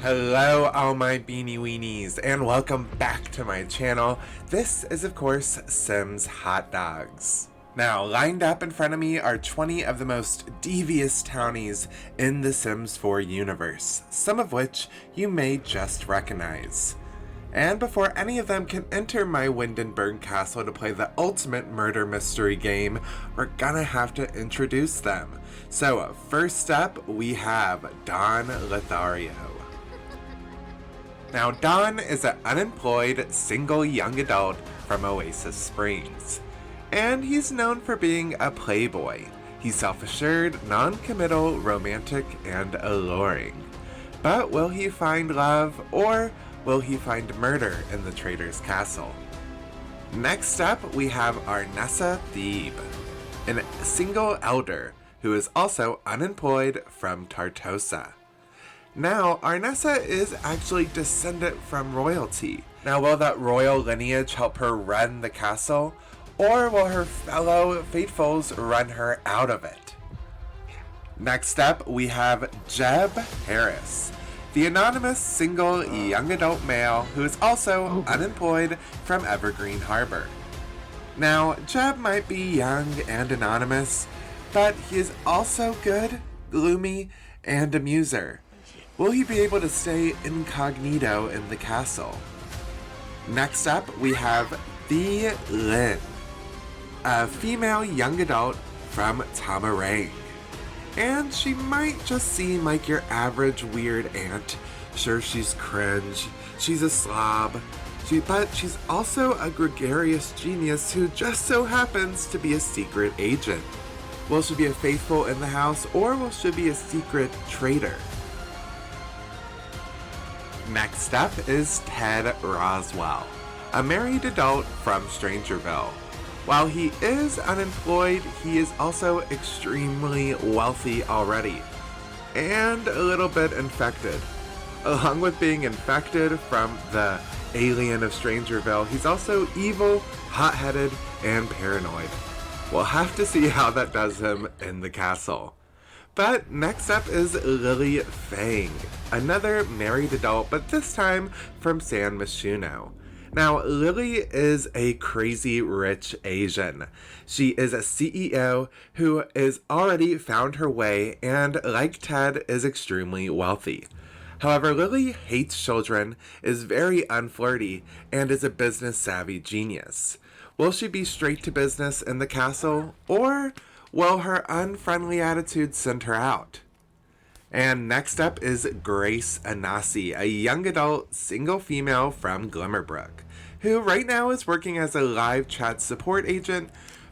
Hello all my beanie weenies and welcome back to my channel. This is of course Sims Hotdogs. Now lined up in front of me are 20 of the most devious townies in the Sims 4 universe, some of which you may just recognize. And before any of them can enter my Windenburg castle to play the ultimate murder mystery game, we're gonna have to introduce them. So first up we have Don Lothario. Now, Don is an unemployed, single young adult from Oasis Springs, and he's known for being a playboy. He's self-assured, non-committal, romantic, and alluring. But will he find love, or will he find murder in the Traitor's castle? Next up, we have Arnessa Thebe, a single elder who is also unemployed from Tartosa. Now, Arnessa is actually descendant from royalty. Now, will that royal lineage help her run the castle, or will her fellow faithfuls run her out of it? Next up, we have Jeb Harris, the anonymous single young adult male who is also unemployed from Evergreen Harbor. Now, Jeb might be young and anonymous, but he is also good, gloomy, and a muser. Will he be able to stay incognito in the castle? Next up, we have The Lynn, a female young adult from Tamarang. And she might just seem like your average weird aunt. Sure, she's cringe, she's a slob, but she's also a gregarious genius who just so happens to be a secret agent. Will she be a faithful in the house, or will she be a secret traitor? Next up is Ted Roswell, a married adult from Strangerville. While he is unemployed, he is also extremely wealthy already, and a little bit infected. Along with being infected from the alien of Strangerville, he's also evil, hot-headed, and paranoid. We'll have to see how that does him in the castle. But next up is Lily Fang, another married adult, but this time from San Myshuno. Now, Lily is a crazy rich Asian. She is a CEO who has already found her way and, like Ted, is extremely wealthy. However, Lily hates children, is very unflirty, and is a business-savvy genius. Will she be straight to business in the castle, or will her unfriendly attitude send her out? And next up is Grace Anasi, a young adult single female from Glimmerbrook, who right now is working as a live chat support agent,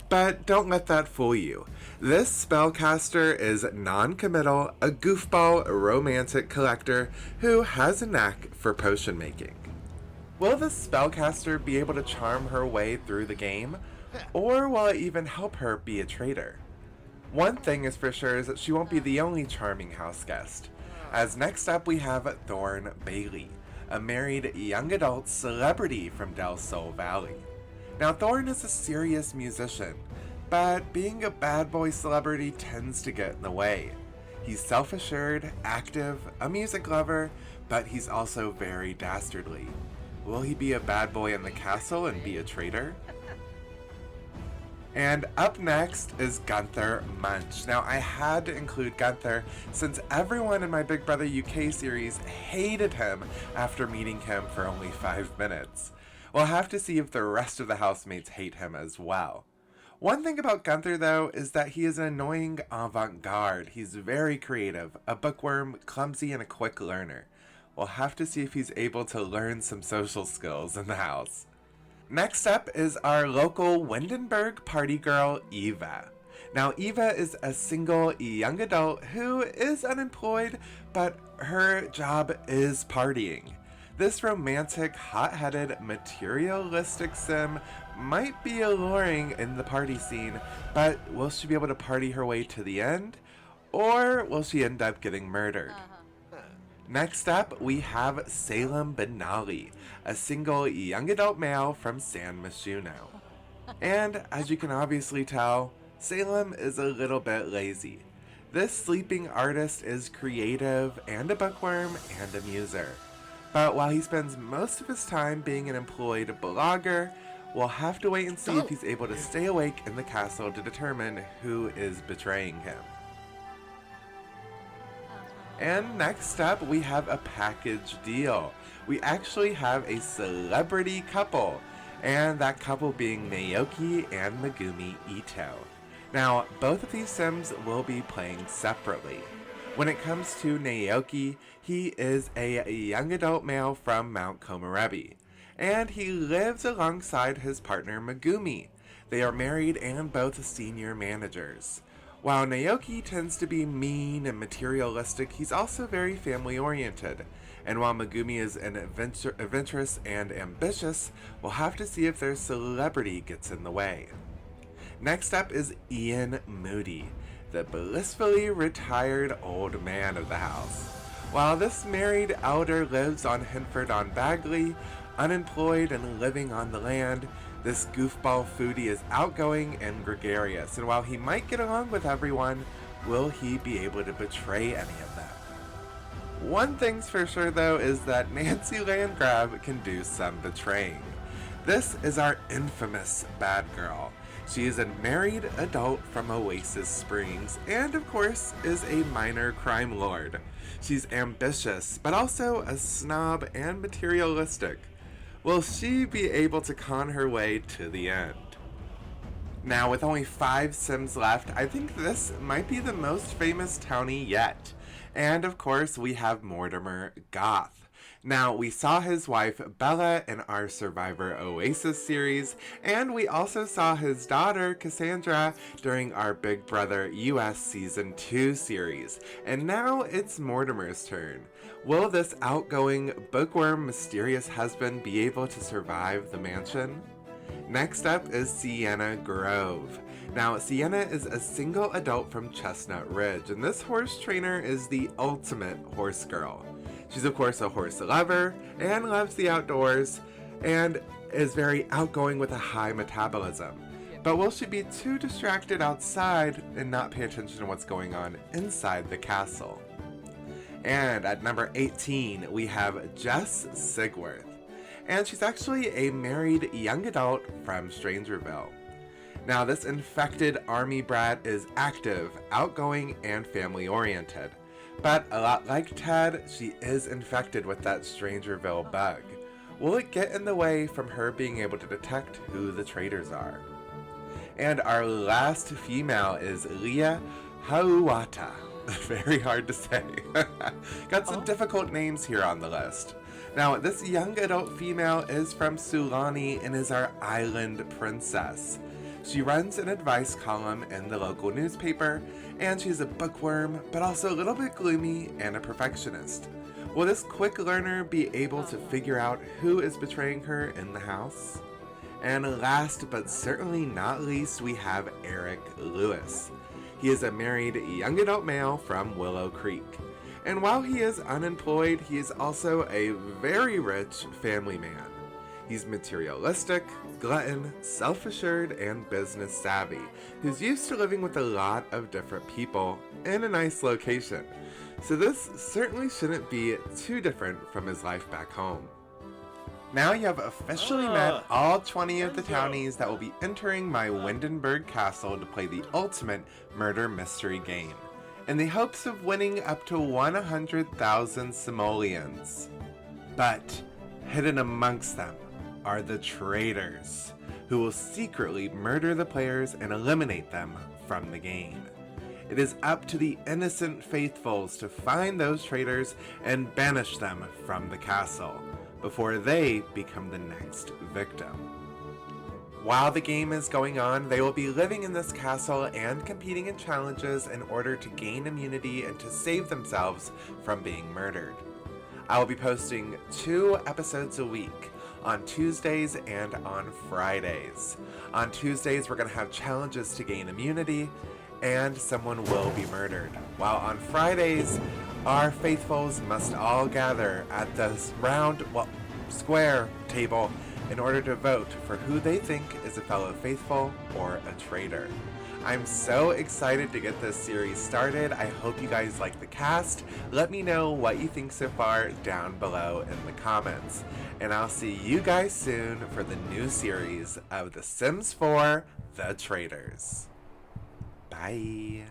but don't let that fool you. This spellcaster is non-committal, a goofball romantic collector who has a knack for potion making. Will this spellcaster be able to charm her way through the game, or will it even help her be a traitor? One thing is for sure is that she won't be the only charming house guest, as next up we have Thorne Bailey, a married young adult celebrity from Del Sol Valley. Now, Thorne is a serious musician, but being a bad boy celebrity tends to get in the way. He's self-assured, active, a music lover, but he's also very dastardly. Will he be a bad boy in the castle and be a traitor? And up next is Gunther Munch. Now, I had to include Gunther since everyone in my Big Brother UK series hated him after meeting him for only 5 minutes. We'll have to see if the rest of the housemates hate him as well. One thing about Gunther, though, is that he is an annoying avant-garde. He's very creative, a bookworm, clumsy, and a quick learner. We'll have to see if he's able to learn some social skills in the house. Next up is our local Windenburg party girl, Eva. Now, Eva is a single young adult who is unemployed, but her job is partying. This romantic, hot-headed, materialistic sim might be alluring in the party scene, but will she be able to party her way to the end, or will she end up getting murdered? Next up, we have Salem Benali, a single young adult male from San Myshuno. And as you can obviously tell, Salem is a little bit lazy. This sleeping artist is creative and a bookworm and a muser. But while he spends most of his time being an employed blogger, we'll have to wait and see if he's able to stay awake in the castle to determine who is betraying him. And next up, we have a package deal. We actually have a celebrity couple, and that couple being Naoki and Megumi Ito. Now, both of these Sims will be playing separately. When it comes to Naoki, he is a young adult male from Mount Komorebi, and he lives alongside his partner Megumi. They are married and both senior managers. While Naoki tends to be mean and materialistic, he's also very family-oriented. And while Megumi is an adventurous and ambitious, we'll have to see if their celebrity gets in the way. Next up is Ian Moody, the blissfully retired old man of the house. While this married elder lives on Hinford-on-Bagley, unemployed and living on the land, this goofball foodie is outgoing and gregarious, and while he might get along with everyone, will he be able to betray any of them? One thing's for sure though is that Nancy Landgrab can do some betraying. This is our infamous bad girl. She is a married adult from Oasis Springs, and of course is a minor crime lord. She's ambitious, but also a snob and materialistic. Will she be able to con her way to the end? Now, with only 5 Sims left, I think this might be the most famous townie yet. And of course, we have Mortimer Goth. Now, we saw his wife Bella in our Survivor Oasis series, and we also saw his daughter Cassandra during our Big Brother US Season 2 series. And now it's Mortimer's turn. Will this outgoing bookworm mysterious husband be able to survive the mansion? Next up is Sienna Grove. Now, Sienna is a single adult from Chestnut Ridge, and this horse trainer is the ultimate horse girl. She's of course a horse lover and loves the outdoors and is very outgoing with a high metabolism. But will she be too distracted outside and not pay attention to what's going on inside the castle? And at number 18, we have Jess Sigworth. And she's actually a married young adult from Strangerville. Now, this infected army brat is active, outgoing, and family-oriented. But a lot like Ted, she is infected with that Strangerville bug. Will it get in the way from her being able to detect who the traitors are? And our last female is Leah Hauata. Very hard to say. Got some difficult names here on the list. Now, this young adult female is from Sulani and is our island princess. She runs an advice column in the local newspaper, and she's a bookworm, but also a little bit gloomy and a perfectionist. Will this quick learner be able to figure out who is betraying her in the house? And last but certainly not least, we have Eric Lewis. He is a married young adult male from Willow Creek. And while he is unemployed, he is also a very rich family man. He's materialistic, glutton, self-assured, and business savvy, who's used to living with a lot of different people in a nice location. So this certainly shouldn't be too different from his life back home. Now you have officially met all 20 of the townies that will be entering my Windenburg castle to play the ultimate murder mystery game, in the hopes of winning up to 100,000 simoleons. But hidden amongst them are the traitors, who will secretly murder the players and eliminate them from the game. It is up to the innocent faithfuls to find those traitors and banish them from the castle, before they become the next victim. While the game is going on, they will be living in this castle and competing in challenges in order to gain immunity and to save themselves from being murdered. I will be posting 2 episodes a week, on Tuesdays and on Fridays. On Tuesdays, we're going to have challenges to gain immunity, and someone will be murdered. While on Fridays, our faithfuls must all gather at the square table in order to vote for who they think is a fellow faithful or a traitor. I'm so excited to get this series started. I hope you guys like the cast. Let me know what you think so far down below in the comments. And I'll see you guys soon for the new series of The Sims 4, The Traitors. Bye.